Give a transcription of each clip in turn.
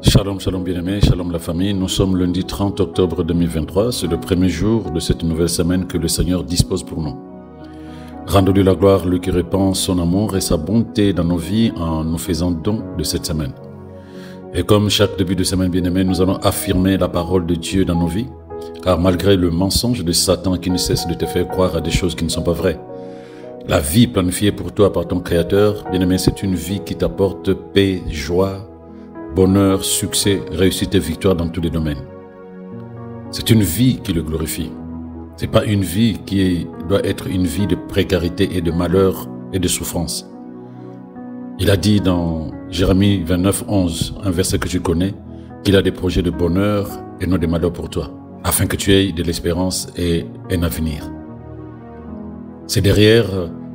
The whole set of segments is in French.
Shalom, shalom bien-aimés, shalom la famille. Nous sommes lundi 30 octobre 2023. C'est le premier jour de cette nouvelle semaine que le Seigneur dispose pour nous. Rendons-lui la gloire, lui qui répand son amour et sa bonté dans nos vies en nous faisant don de cette semaine. Et comme chaque début de semaine bien-aimés, nous allons affirmer la parole de Dieu dans nos vies. Car malgré le mensonge de Satan qui ne cesse de te faire croire à des choses qui ne sont pas vraies, la vie planifiée pour toi par ton Créateur, bien-aimé, c'est une vie qui t'apporte paix, joie, bonheur, succès, réussite et victoire dans tous les domaines. C'est une vie qui le glorifie. Ce n'est pas une vie qui doit être une vie de précarité et de malheur et de souffrance. Il a dit dans Jérémie 29, 11, un verset que tu connais, qu'il a des projets de bonheur et non de malheur pour toi, afin que tu aies de l'espérance et un avenir. C'est derrière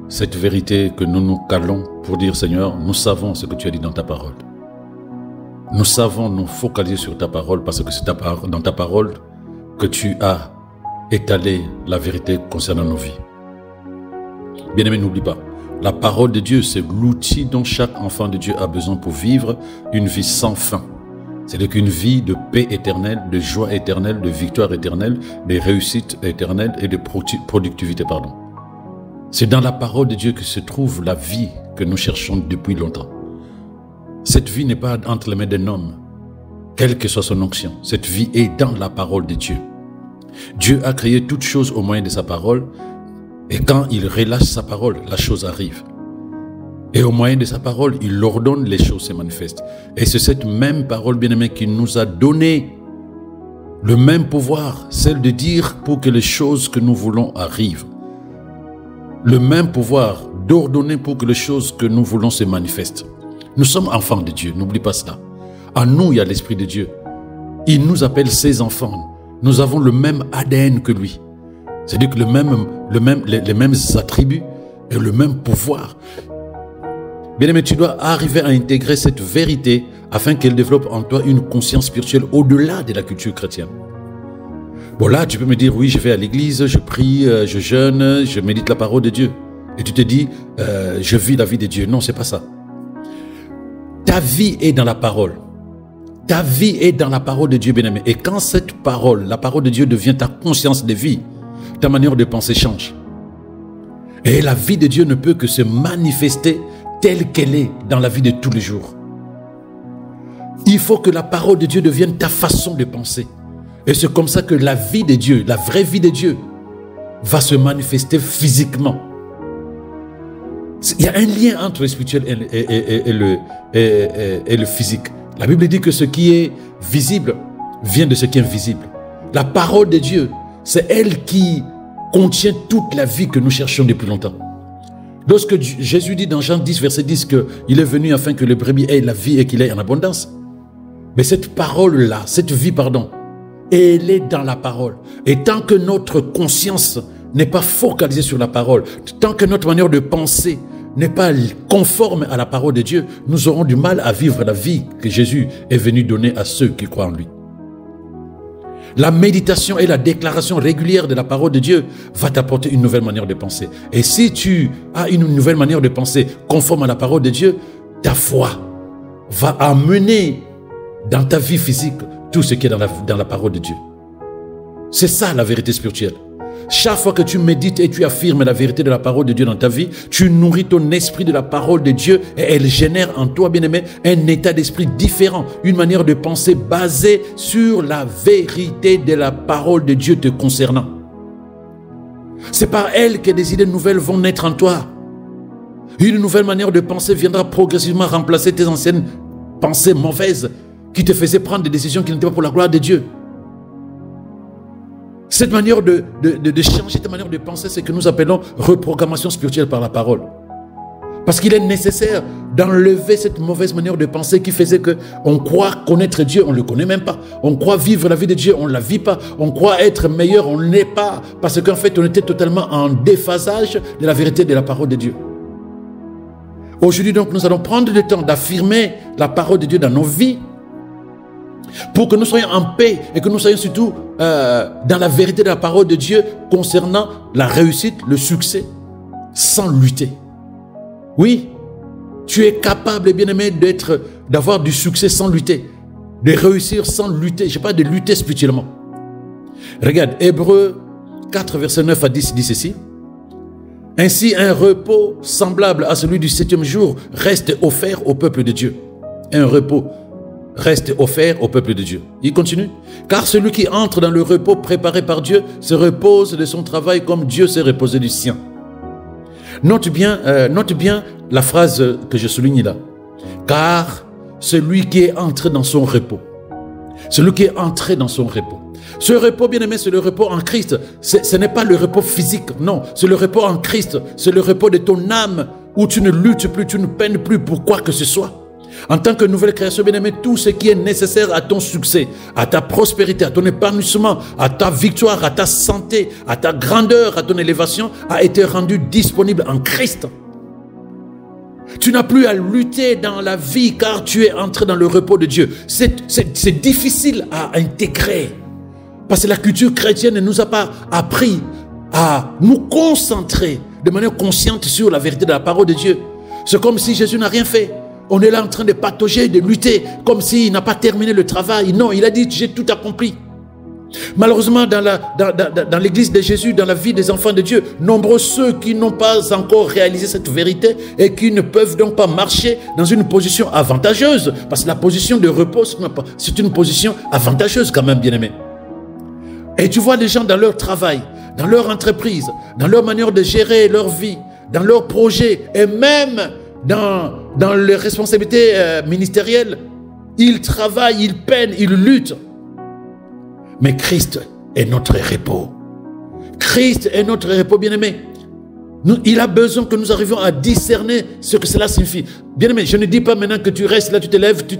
cette vérité que nous nous calons pour dire, Seigneur, nous savons ce que tu as dit dans ta parole. Nous savons nous focaliser sur ta parole parce que c'est dans ta parole que tu as étalé la vérité concernant nos vies. Bien-aimé, n'oublie pas, la parole de Dieu, c'est l'outil dont chaque enfant de Dieu a besoin pour vivre une vie sans fin. C'est-à-dire qu'une vie de paix éternelle, de joie éternelle, de victoire éternelle, de réussite éternelle et de productivité, C'est dans la parole de Dieu que se trouve la vie que nous cherchons depuis longtemps. Cette vie n'est pas entre les mains d'un homme, quelle que soit son onction. Cette vie est dans la parole de Dieu. Dieu a créé toutes choses au moyen de sa parole, et quand il relâche sa parole, la chose arrive. Et au moyen de sa parole, il ordonne, les choses se manifestent. Et c'est cette même parole, bien-aimée, qui nous a donné le même pouvoir, celle de dire pour que les choses que nous voulons arrivent. Le même pouvoir d'ordonner pour que les choses que nous voulons se manifestent. Nous sommes enfants de Dieu, n'oublie pas cela. En nous, il y a l'Esprit de Dieu. Il nous appelle ses enfants. Nous avons le même ADN que lui. C'est-à-dire que les mêmes attributs et le même pouvoir. Bien-aimé, tu dois arriver à intégrer cette vérité afin qu'elle développe en toi une conscience spirituelle au-delà de la culture chrétienne. Bon là, tu peux me dire, oui, je vais à l'église, je prie, je jeûne, je médite la parole de Dieu. Et tu te dis, je vis la vie de Dieu. Non, c'est pas ça. Ta vie est dans la parole. Ta vie est dans la parole de Dieu, bien-aimé. Et quand cette parole, la parole de Dieu devient ta conscience de vie, ta manière de penser change. Et la vie de Dieu ne peut que se manifester telle qu'elle est dans la vie de tous les jours. Il faut que la parole de Dieu devienne ta façon de penser. Et c'est comme ça que la vie de Dieu, la vraie vie de Dieu, va se manifester physiquement. Il y a un lien entre le spirituel et le physique. La Bible dit que ce qui est visible vient de ce qui est invisible. La parole de Dieu, c'est elle qui contient toute la vie que nous cherchons depuis longtemps. Lorsque Jésus dit dans Jean 10, verset 10, qu'il est venu afin que le brebis ait la vie et qu'il ait en abondance. Mais cette parole-là, cette vie, elle est dans la parole. Et tant que notre conscience n'est pas focalisée sur la parole, tant que notre manière de penser n'est pas conforme à la parole de Dieu, nous aurons du mal à vivre la vie que Jésus est venu donner à ceux qui croient en lui. La méditation et la déclaration régulière de la parole de Dieu va t'apporter une nouvelle manière de penser. Et si tu as une nouvelle manière de penser conforme à la parole de Dieu, ta foi va amener dans ta vie physique tout ce qui est dans la parole de Dieu. C'est ça la vérité spirituelle. Chaque fois que tu médites et tu affirmes la vérité de la parole de Dieu dans ta vie, tu nourris ton esprit de la parole de Dieu et elle génère en toi, bien-aimé, un état d'esprit différent, une manière de penser basée sur la vérité de la parole de Dieu te concernant. C'est par elle que des idées nouvelles vont naître en toi. Une nouvelle manière de penser viendra progressivement remplacer tes anciennes pensées mauvaises qui te faisaient prendre des décisions qui n'étaient pas pour la gloire de Dieu. Cette manière de changer ta manière de penser, c'est que nous appelons reprogrammation spirituelle par la parole. Parce qu'il est nécessaire d'enlever cette mauvaise manière de penser qui faisait qu'on croit connaître Dieu, on ne le connaît même pas. On croit vivre la vie de Dieu, on ne la vit pas. On croit être meilleur, on ne l'est pas. Parce qu'en fait, on était totalement en déphasage de la vérité de la parole de Dieu. Aujourd'hui donc, nous allons prendre le temps d'affirmer la parole de Dieu dans nos vies pour que nous soyons en paix et que nous soyons surtout dans la vérité de la parole de Dieu concernant la réussite, le succès, sans lutter. Oui, tu es capable, bien-aimé, d'avoir du succès sans lutter. de réussir sans lutter. Je parle de lutter spirituellement. Regarde, Hébreux 4, verset 9 à 10 dit ceci. Ainsi, un repos semblable à celui du 7e jour reste offert au peuple de Dieu. Un repos reste offert au peuple de Dieu. Il continue. Car celui qui entre dans le repos préparé par Dieu se repose de son travail comme Dieu s'est reposé du sien. Note bien la phrase que je souligne là. Car celui qui est entré dans son repos. Celui qui est entré dans son repos. Ce repos, bien aimé, c'est le repos en Christ. Ce n'est pas le repos physique, non. C'est le repos en Christ. C'est le repos de ton âme où tu ne luttes plus, tu ne peines plus pour quoi que ce soit. En tant que nouvelle création, bien aimé, tout ce qui est nécessaire à ton succès, à ta prospérité, à ton épanouissement, à ta victoire, à ta santé, à ta grandeur, à ton élévation, a été rendu disponible en Christ. Tu n'as plus à lutter dans la vie car tu es entré dans le repos de Dieu. C'est difficile à intégrer parce que la culture chrétienne ne nous a pas appris à nous concentrer de manière consciente sur la vérité de la parole de Dieu. C'est comme si Jésus n'a rien fait. On est là en train de patauger, de lutter, comme s'il n'a pas terminé le travail. Non, il a dit, j'ai tout accompli. Malheureusement, dans l'église de Jésus, dans la vie des enfants de Dieu, nombreux ceux qui n'ont pas encore réalisé cette vérité et qui ne peuvent donc pas marcher dans une position avantageuse. Parce que la position de repos, c'est une position avantageuse quand même, bien-aimé. Et tu vois les gens dans leur travail, dans leur entreprise, dans leur manière de gérer leur vie, dans leurs projets et même dans les responsabilités ministérielles, ils travaillent, ils peinent, ils luttent. Mais Christ est notre repos. Christ est notre repos, bien-aimé. Il a besoin que nous arrivions à discerner ce que cela signifie. Bien-aimé, je ne dis pas maintenant que tu restes là, tu te lèves, tu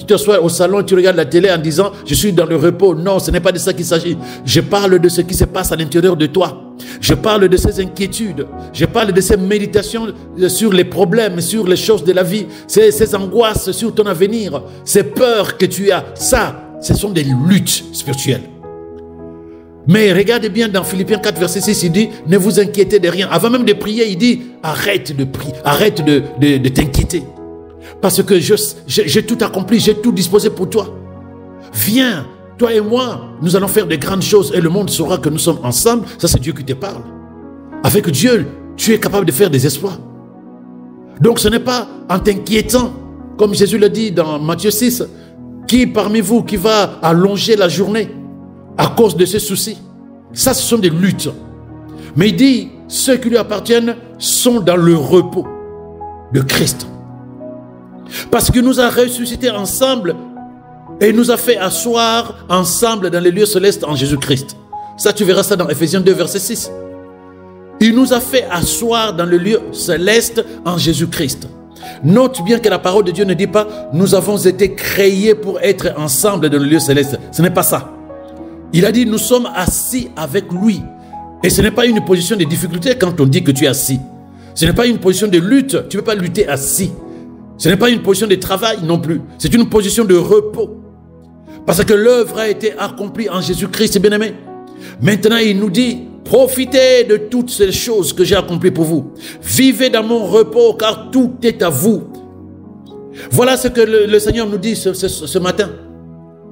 t'assois au salon, tu regardes la télé en disant « je suis dans le repos ». Non, ce n'est pas de ça qu'il s'agit. Je parle de ce qui se passe à l'intérieur de toi. Je parle de ces inquiétudes. Je parle de ces méditations sur les problèmes, sur les choses de la vie, ces angoisses sur ton avenir, ces peurs que tu as. Ça, ce sont des luttes spirituelles. Mais regardez bien dans Philippiens 4, verset 6, il dit, ne vous inquiétez de rien. Avant même de prier, il dit, arrête de prier, arrête de t'inquiéter. Parce que j'ai tout accompli, j'ai tout disposé pour toi. Viens, toi et moi, nous allons faire de grandes choses et le monde saura que nous sommes ensemble. Ça, c'est Dieu qui te parle. Avec Dieu, tu es capable de faire des exploits. Donc, ce n'est pas en t'inquiétant, comme Jésus l'a dit dans Matthieu 6, qui parmi vous qui va allonger la journée à cause de ses soucis. Ça, ce sont des luttes. Mais il dit, ceux qui lui appartiennent sont dans le repos de Christ. Parce qu'il nous a ressuscités ensemble et nous a fait asseoir ensemble dans les lieux célestes en Jésus-Christ. Ça, tu verras ça dans Ephésiens 2, verset 6. Il nous a fait asseoir dans le lieu céleste en Jésus-Christ. Note bien que la parole de Dieu ne dit pas « nous avons été créés pour être ensemble dans le lieu céleste ». Ce n'est pas ça. Il a dit, nous sommes assis avec lui. Et ce n'est pas une position de difficulté quand on dit que tu es assis. Ce n'est pas une position de lutte. Tu ne peux pas lutter assis. Ce n'est pas une position de travail non plus. C'est une position de repos. Parce que l'œuvre a été accomplie en Jésus-Christ, bien-aimé. Maintenant, il nous dit, profitez de toutes ces choses que j'ai accomplies pour vous. Vivez dans mon repos, car tout est à vous. Voilà ce que le Seigneur nous dit ce matin.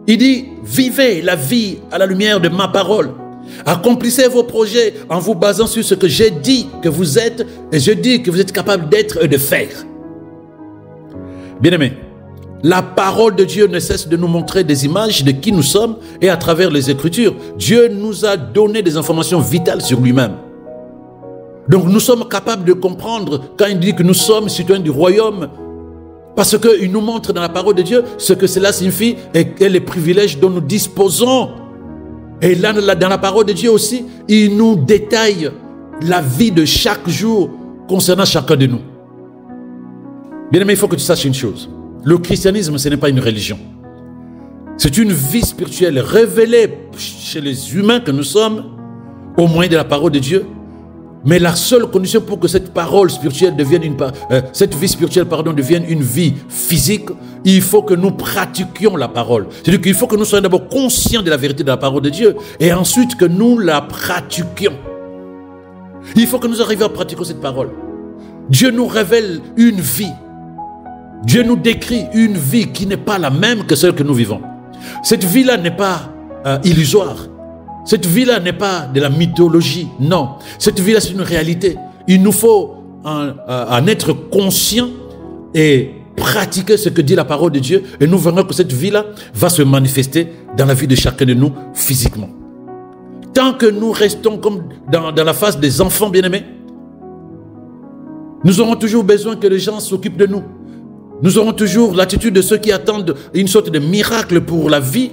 Il dit, vivez la vie à la lumière de ma parole. Accomplissez vos projets en vous basant sur ce que j'ai dit que vous êtes et je dis que vous êtes capable d'être et de faire. Bien-aimés, la parole de Dieu ne cesse de nous montrer des images de qui nous sommes et à travers les Écritures, Dieu nous a donné des informations vitales sur lui-même. Donc nous sommes capables de comprendre quand il dit que nous sommes citoyens du royaume. Parce qu'il nous montre dans la parole de Dieu ce que cela signifie et les privilèges dont nous disposons. Et là, dans la parole de Dieu aussi, il nous détaille la vie de chaque jour concernant chacun de nous. Bien aimé, il faut que tu saches une chose. Le christianisme, ce n'est pas une religion. C'est une vie spirituelle révélée chez les humains que nous sommes au moyen de la parole de Dieu. Mais la seule condition pour que cette parole spirituelle devienne cette vie spirituelle, devienne une vie physique, il faut que nous pratiquions la parole. C'est-à-dire qu'il faut que nous soyons d'abord conscients de la vérité de la parole de Dieu et ensuite que nous la pratiquions. Il faut que nous arrivions à pratiquer cette parole. Dieu nous révèle une vie. Dieu nous décrit une vie qui n'est pas la même que celle que nous vivons. Cette vie-là n'est pas illusoire. Cette vie-là n'est pas de la mythologie. Non, cette vie-là, c'est une réalité. Il nous faut en être conscient et pratiquer ce que dit la parole de Dieu. Et nous verrons que cette vie-là va se manifester dans la vie de chacun de nous physiquement. Tant que nous restons comme dans la phase des enfants bien-aimés, nous aurons toujours besoin que les gens s'occupent de nous. Nous aurons toujours l'attitude de ceux qui attendent une sorte de miracle pour la vie,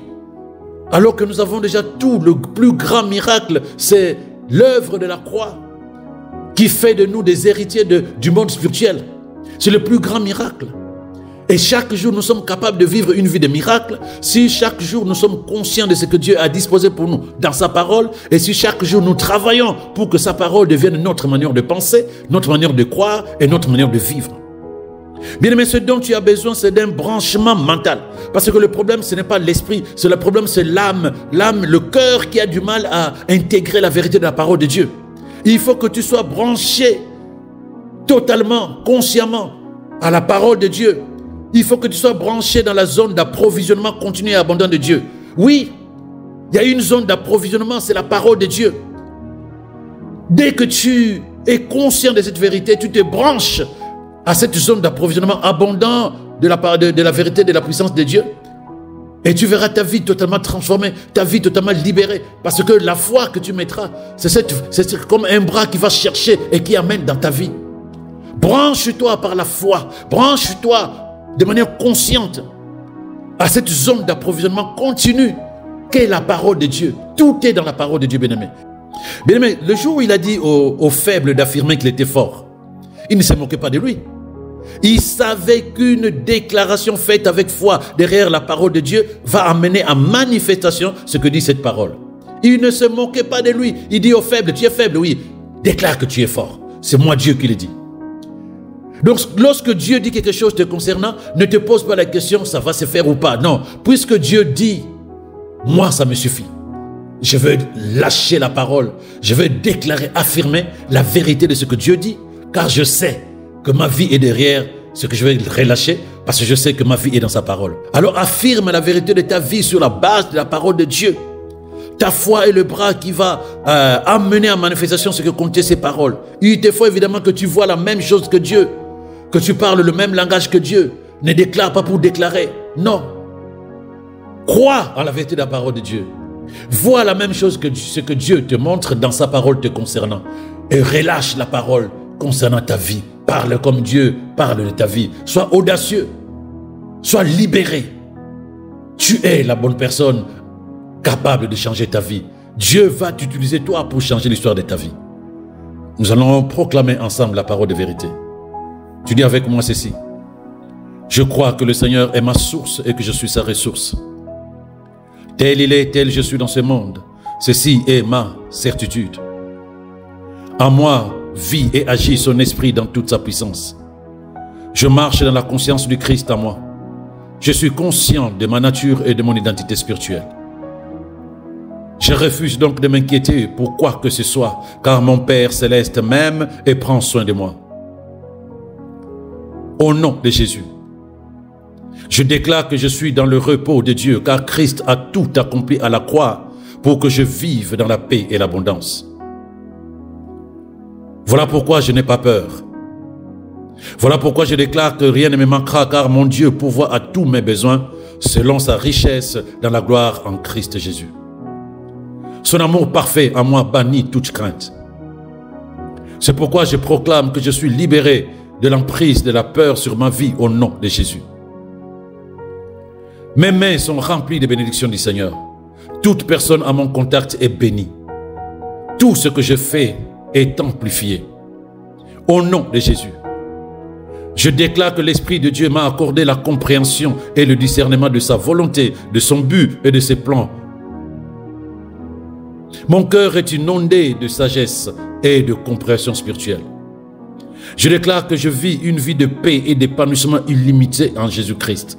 alors que nous avons déjà tout. Le plus grand miracle, c'est l'œuvre de la croix qui fait de nous des héritiers du monde spirituel. C'est le plus grand miracle. Et chaque jour, nous sommes capables de vivre une vie de miracle si chaque jour, nous sommes conscients de ce que Dieu a disposé pour nous dans sa parole, et si chaque jour, nous travaillons pour que sa parole devienne notre manière de penser, notre manière de croire et notre manière de vivre. Bien-aimé, ce dont tu as besoin, c'est d'un branchement mental. Parce que le problème, ce n'est pas l'esprit, le problème, c'est l'âme. L'âme, le cœur qui a du mal à intégrer la vérité de la parole de Dieu. Il faut que tu sois branché totalement, consciemment à la parole de Dieu. Il faut que tu sois branché dans la zone d'approvisionnement continu et abondant de Dieu. Oui, il y a une zone d'approvisionnement, c'est la parole de Dieu. Dès que tu es conscient de cette vérité, tu te branches à cette zone d'approvisionnement abondant de la vérité, de la puissance de Dieu. Et tu verras ta vie totalement transformée, ta vie totalement libérée. Parce que la foi que tu mettras, c'est comme un bras qui va chercher et qui amène dans ta vie. Branche-toi par la foi, branche-toi de manière consciente à cette zone d'approvisionnement continu qu'est la parole de Dieu. Tout est dans la parole de Dieu, bien-aimé. Bien-aimé, le jour où il a dit aux faibles d'affirmer qu'il était fort, il ne se moquait pas de lui. Il savait qu'une déclaration faite avec foi derrière la parole de Dieu va amener en manifestation ce que dit cette parole. Il ne se moquait pas de lui. Il dit aux faibles, tu es faible, oui. Déclare que tu es fort. C'est moi Dieu qui le dit. Donc lorsque Dieu dit quelque chose te concernant, ne te pose pas la question, ça va se faire ou pas. Non, puisque Dieu dit, moi ça me suffit. Je veux lâcher la parole. Je veux déclarer, affirmer la vérité de ce que Dieu dit. Car je sais que ma vie est derrière ce que je vais relâcher, parce que je sais que ma vie est dans sa parole. Alors affirme la vérité de ta vie sur la base de la parole de Dieu. Ta foi est le bras qui va amener en manifestation ce que contiennent ces paroles. Il te faut évidemment que tu vois la même chose que Dieu, que tu parles le même langage que Dieu. Ne déclare pas pour déclarer. Non. Crois en la vérité de la parole de Dieu. Vois la même chose que ce que Dieu te montre dans sa parole te concernant. Et relâche la parole concernant ta vie. Parle comme Dieu parle de ta vie. Sois audacieux. Sois libéré. Tu es la bonne personne capable de changer ta vie. Dieu va t'utiliser toi pour changer l'histoire de ta vie. Nous allons proclamer ensemble la parole de vérité. Tu dis avec moi ceci. Je crois que le Seigneur est ma source et que je suis sa ressource. Tel il est, tel je suis dans ce monde. Ceci est ma certitude. En moi vit et agit son esprit dans toute sa puissance. Je marche dans la conscience du Christ en moi. Je suis conscient de ma nature et de mon identité spirituelle. Je refuse donc de m'inquiéter pour quoi que ce soit, car mon Père céleste m'aime et prend soin de moi. Au nom de Jésus, je déclare que je suis dans le repos de Dieu, car Christ a tout accompli à la croix pour que je vive dans la paix et l'abondance. Voilà pourquoi je n'ai pas peur. Voilà pourquoi je déclare que rien ne me manquera, car mon Dieu pourvoit à tous mes besoins selon sa richesse dans la gloire en Christ Jésus. Son amour parfait en moi bannit toute crainte. C'est pourquoi je proclame que je suis libéré de l'emprise de la peur sur ma vie au nom de Jésus. Mes mains sont remplies de bénédictions du Seigneur. Toute personne à mon contact est bénie. Tout ce que je fais est amplifié. Au nom de Jésus, je déclare que l'Esprit de Dieu m'a accordé la compréhension et le discernement de sa volonté, de son but et de ses plans. Mon cœur est inondé de sagesse et de compréhension spirituelle. Je déclare que je vis une vie de paix et d'épanouissement illimité en Jésus-Christ.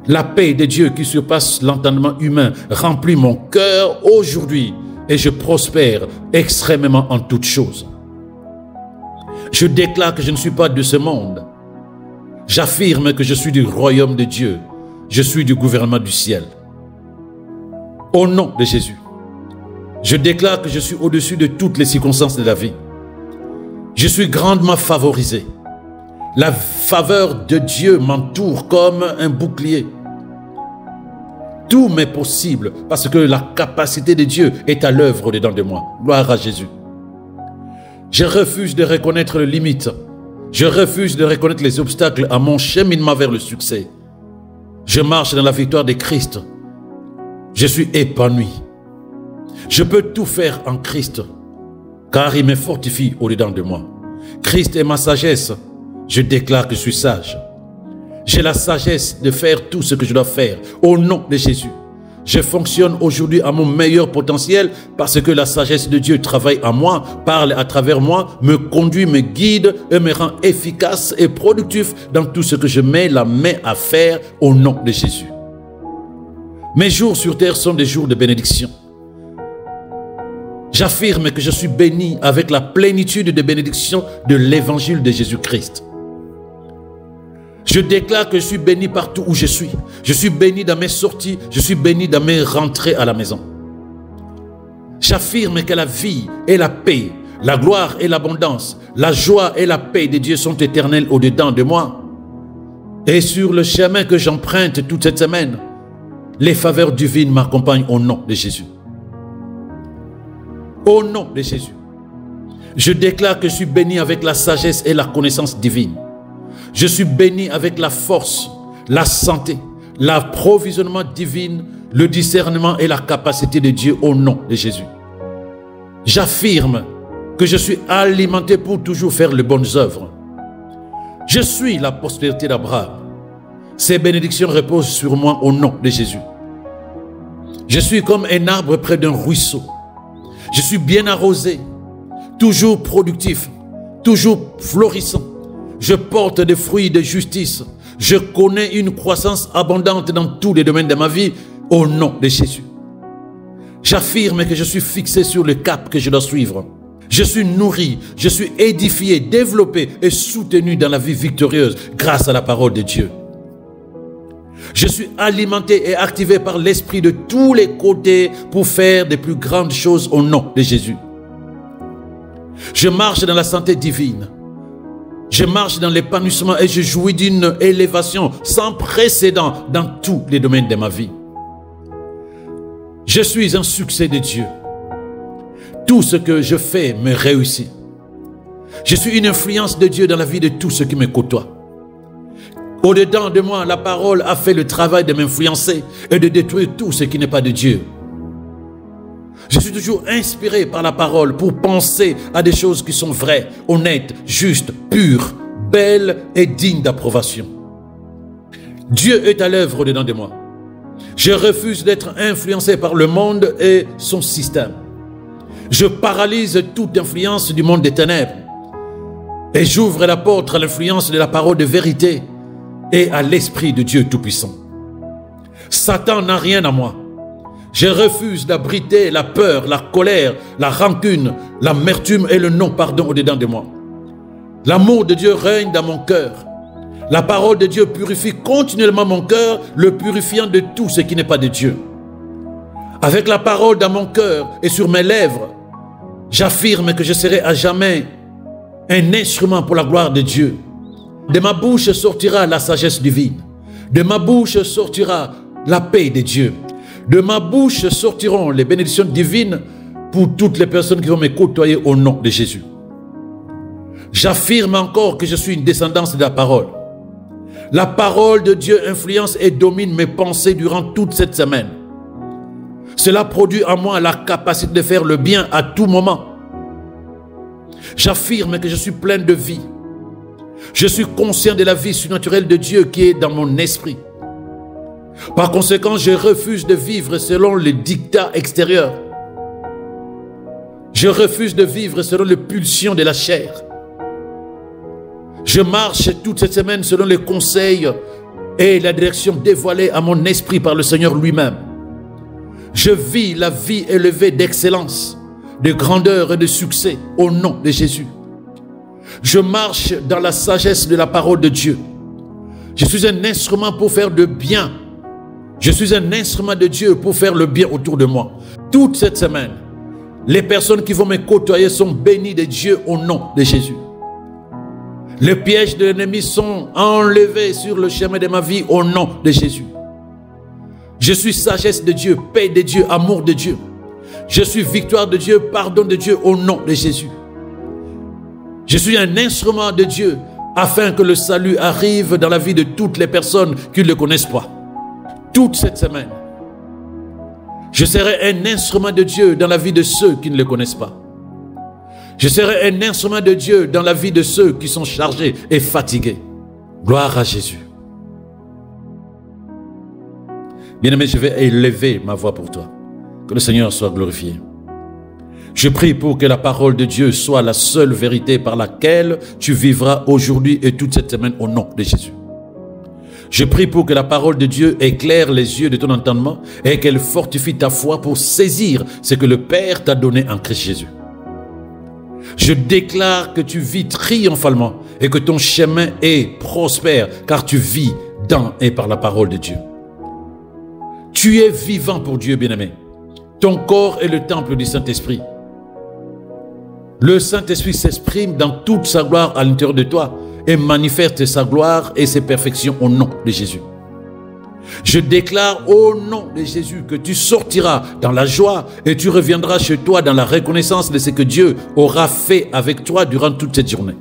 La paix de Dieu qui surpasse l'entendement humain remplit mon cœur aujourd'hui et je prospère extrêmement en toutes choses. Je déclare que je ne suis pas de ce monde. J'affirme que je suis du royaume de Dieu. je suis du gouvernement du ciel. Au nom de Jésus, je déclare que je suis au-dessus de toutes les circonstances de la vie. Je suis grandement favorisé. La faveur de Dieu m'entoure comme un bouclier. Tout m'est possible parce que la capacité de Dieu est à l'œuvre au-dedans de moi. Gloire à Jésus. Je refuse de reconnaître les limites. Je refuse de reconnaître les obstacles à mon cheminement vers le succès. Je marche dans la victoire de Christ. Je suis épanoui. Je peux tout faire en Christ, car il me fortifie au-dedans de moi. Christ est ma sagesse. Je déclare que je suis sage. J'ai la sagesse de faire tout ce que je dois faire au nom de Jésus. Je fonctionne aujourd'hui à mon meilleur potentiel parce que la sagesse de Dieu travaille en moi, parle à travers moi, me conduit, me guide et me rend efficace et productif dans tout ce que je mets la main à faire au nom de Jésus. Mes jours sur terre sont des jours de bénédiction. J'affirme que je suis béni avec la plénitude de bénédiction de l'évangile de Jésus-Christ. Je déclare que je suis béni partout où je suis. Je suis béni dans mes sorties. Je suis béni dans mes rentrées à la maison. J'affirme que la vie et la paix, la gloire et l'abondance, la joie et la paix de Dieu sont éternelles au-dedans de moi. Et sur le chemin que j'emprunte toute cette semaine, les faveurs divines m'accompagnent au nom de Jésus. Au nom de Jésus, je déclare que je suis béni avec la sagesse et la connaissance divine. Je suis béni avec la force, la santé, l'approvisionnement divin, le discernement et la capacité de Dieu au nom de Jésus. J'affirme que je suis alimenté pour toujours faire les bonnes œuvres. Je suis la postérité d'Abraham. Ces bénédictions reposent sur moi au nom de Jésus. Je suis comme un arbre près d'un ruisseau. Je suis bien arrosé, toujours productif, toujours florissant. Je porte des fruits de justice. Je connais une croissance abondante dans tous les domaines de ma vie au nom de Jésus. J'affirme que je suis fixé sur le cap que je dois suivre. Je suis nourri, je suis édifié, développé et soutenu dans la vie victorieuse grâce à la parole de Dieu. Je suis alimenté et activé par l'Esprit de tous les côtés pour faire des plus grandes choses au nom de Jésus. Je marche dans la santé divine. Je marche dans l'épanouissement et je jouis d'une élévation sans précédent dans tous les domaines de ma vie. Je suis un succès de Dieu. Tout ce que je fais me réussit. Je suis une influence de Dieu dans la vie de tous ceux qui me côtoient. Au-dedans de moi, la parole a fait le travail de m'influencer et de détruire tout ce qui n'est pas de Dieu. Je suis toujours inspiré par la parole pour penser à des choses qui sont vraies, honnêtes, justes, pures, belles et dignes d'approbation. Dieu est à l'œuvre au-dedans de moi. Je refuse d'être influencé par le monde et son système. Je paralyse toute influence du monde des ténèbres et j'ouvre la porte à l'influence de la parole de vérité et à l'Esprit de Dieu Tout-Puissant. Satan n'a rien à moi. Je refuse d'abriter la peur, la colère, la rancune, l'amertume et le non-pardon au-dedans de moi. L'amour de Dieu règne dans mon cœur. La parole de Dieu purifie continuellement mon cœur, le purifiant de tout ce qui n'est pas de Dieu. Avec la parole dans mon cœur et sur mes lèvres, j'affirme que je serai à jamais un instrument pour la gloire de Dieu. De ma bouche sortira la sagesse divine. De ma bouche sortira la paix de Dieu. De ma bouche sortiront les bénédictions divines pour toutes les personnes qui vont me côtoyer au nom de Jésus. J'affirme encore que je suis une descendance de la parole. La parole de Dieu influence et domine mes pensées durant toute cette semaine. Cela produit en moi la capacité de faire le bien à tout moment. J'affirme que je suis plein de vie. Je suis conscient de la vie surnaturelle de Dieu qui est dans mon esprit. Par conséquent, je refuse de vivre selon les dictats extérieurs. Je refuse de vivre selon les pulsions de la chair. Je marche toute cette semaine selon les conseils et la direction dévoilée à mon esprit par le Seigneur lui-même. Je vis la vie élevée d'excellence, de grandeur et de succès au nom de Jésus. Je marche dans la sagesse de la parole de Dieu. Je suis un instrument pour faire de bien Je suis un instrument de Dieu pour faire le bien autour de moi. Toute cette semaine, les personnes qui vont me côtoyer sont bénies de Dieu au nom de Jésus. Les pièges de l'ennemi sont enlevés sur le chemin de ma vie au nom de Jésus. Je suis sagesse de Dieu, paix de Dieu, amour de Dieu. Je suis victoire de Dieu, pardon de Dieu au nom de Jésus. Je suis un instrument de Dieu afin que le salut arrive dans la vie de toutes les personnes qui ne le connaissent pas. Toute cette semaine, je serai un instrument de Dieu dans la vie de ceux qui ne le connaissent pas. Je serai un instrument de Dieu dans la vie de ceux qui sont chargés et fatigués. Gloire à Jésus. Bien-aimé, je vais élever ma voix pour toi. Que le Seigneur soit glorifié. Je prie pour que la parole de Dieu soit la seule vérité par laquelle tu vivras aujourd'hui et toute cette semaine au nom de Jésus. Je prie pour que la parole de Dieu éclaire les yeux de ton entendement et qu'elle fortifie ta foi pour saisir ce que le Père t'a donné en Christ Jésus. Je déclare que tu vis triomphalement et que ton chemin est prospère car tu vis dans et par la parole de Dieu. Tu es vivant pour Dieu, bien-aimé. Ton corps est le temple du Saint-Esprit. Le Saint-Esprit s'exprime dans toute sa gloire à l'intérieur de toi et manifeste sa gloire et ses perfections au nom de Jésus. Je déclare au nom de Jésus que tu sortiras dans la joie et tu reviendras chez toi dans la reconnaissance de ce que Dieu aura fait avec toi durant toute cette journée.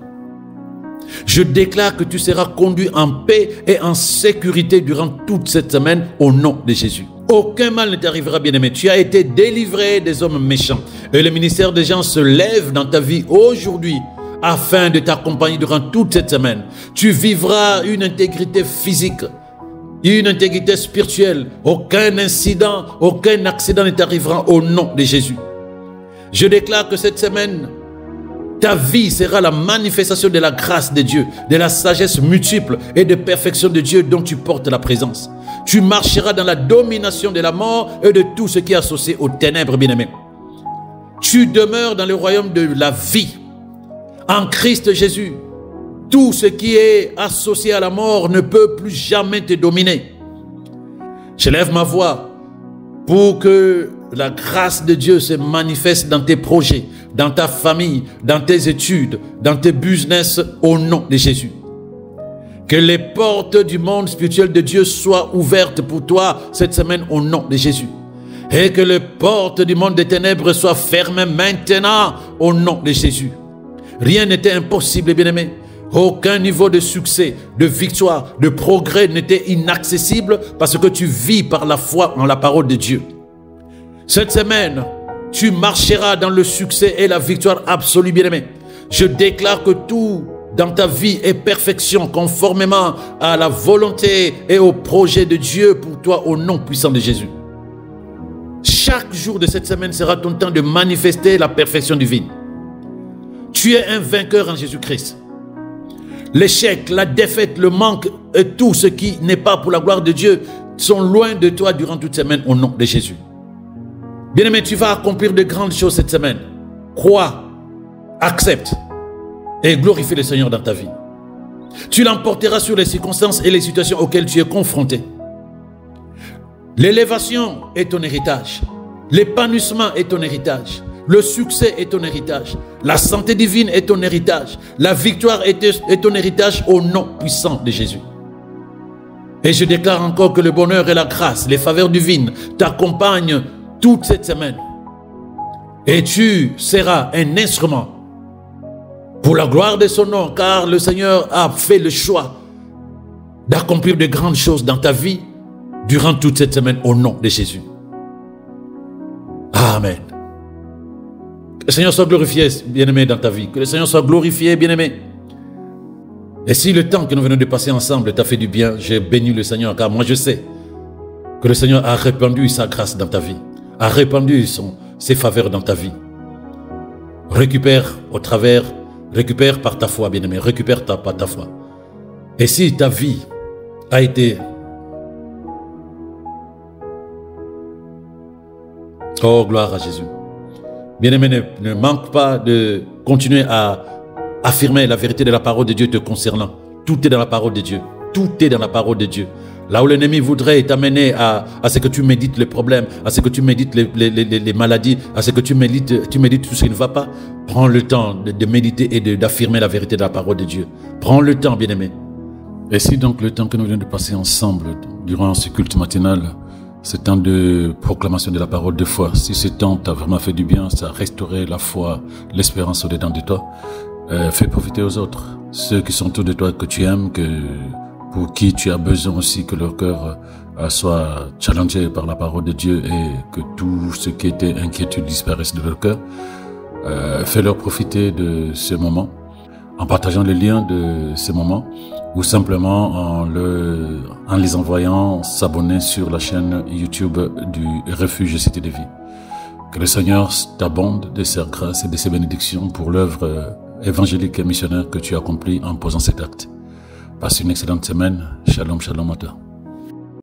Je déclare que tu seras conduit en paix et en sécurité durant toute cette semaine au nom de Jésus. Aucun mal ne t'arrivera, bien-aimé. Tu as été délivré des hommes méchants. Et le ministère des gens se lève dans ta vie aujourd'hui afin de t'accompagner durant toute cette semaine. Tu vivras une intégrité physique, une intégrité spirituelle. Aucun incident, aucun accident ne t'arrivera au nom de Jésus. Je déclare que cette semaine, ta vie sera la manifestation de la grâce de Dieu, de la sagesse multiple et de perfection de Dieu dont tu portes la présence. Tu marcheras dans la domination de la mort et de tout ce qui est associé aux ténèbres, bien-aimé. Tu demeures dans le royaume de la vie. En Christ Jésus, tout ce qui est associé à la mort ne peut plus jamais te dominer. Je lève ma voix pour que la grâce de Dieu se manifeste dans tes projets, dans ta famille, dans tes études, dans tes business, au nom de Jésus. Que les portes du monde spirituel de Dieu soient ouvertes pour toi cette semaine au nom de Jésus. Et que les portes du monde des ténèbres soient fermées maintenant au nom de Jésus. Rien n'était impossible, bien-aimé. Aucun niveau de succès, de victoire, de progrès n'était inaccessible parce que tu vis par la foi en la parole de Dieu. Cette semaine, tu marcheras dans le succès et la victoire absolue, bien-aimé. Je déclare que tout dans ta vie est perfection conformément à la volonté et au projet de Dieu pour toi au nom puissant de Jésus. Chaque jour de cette semaine sera ton temps de manifester la perfection divine. Tu es un vainqueur en Jésus-Christ. L'échec, la défaite, le manque et tout ce qui n'est pas pour la gloire de Dieu sont loin de toi durant toute semaine au nom de Jésus. Bien-aimé, tu vas accomplir de grandes choses cette semaine. Crois, accepte et glorifie le Seigneur dans ta vie. Tu l'emporteras sur les circonstances et les situations auxquelles tu es confronté. L'élévation est ton héritage. L'épanouissement est ton héritage. Le succès est ton héritage. La santé divine est ton héritage. La victoire est ton héritage au nom puissant de Jésus. Et je déclare encore que le bonheur et la grâce, les faveurs divines t'accompagnent toute cette semaine. Et tu seras un instrument pour la gloire de son nom, car le Seigneur a fait le choix d'accomplir de grandes choses dans ta vie durant toute cette semaine au nom de Jésus. Amen. Que le Seigneur soit glorifié, bien-aimé, dans ta vie. Que le Seigneur soit glorifié, bien-aimé. Et si le temps que nous venons de passer ensemble t'a fait du bien, j'ai béni le Seigneur, car moi je sais que le Seigneur a répandu sa grâce dans ta vie, a répandu ses faveurs dans ta vie. Récupère par ta foi, bien-aimé, récupère par ta foi. Et si ta vie a été... Oh, gloire à Jésus. Bien-aimé, ne manque pas de continuer à affirmer la vérité de la parole de Dieu te concernant. Tout est dans la parole de Dieu. Tout est dans la parole de Dieu. Là où l'ennemi voudrait t'amener à ce que tu médites les problèmes, à ce que tu médites les maladies, à ce que tu médites tout ce qui ne va pas, prends le temps de méditer et d'affirmer la vérité de la parole de Dieu. Prends le temps, bien-aimé. Et si donc le temps que nous venons de passer ensemble durant ce culte matinal, ce temps de proclamation de la parole de foi, si ce temps t'a vraiment fait du bien, ça a restauré la foi, l'espérance au-dedans de toi, fais profiter aux autres, ceux qui sont autour de toi, que tu aimes, pour qui tu as besoin aussi que leur cœur soit challengé par la parole de Dieu et que tout ce qui était inquiétude disparaisse de leur cœur. Fais-leur profiter de ce moment en partageant les liens de ce moment ou simplement en les envoyant s'abonner sur la chaîne YouTube du Refuge Cité de Vie. Que le Seigneur t'abonde de ses grâces et de ses bénédictions pour l'œuvre évangélique et missionnaire que tu as accomplie en posant cet acte. Passe une excellente semaine. Shalom, shalom à toi.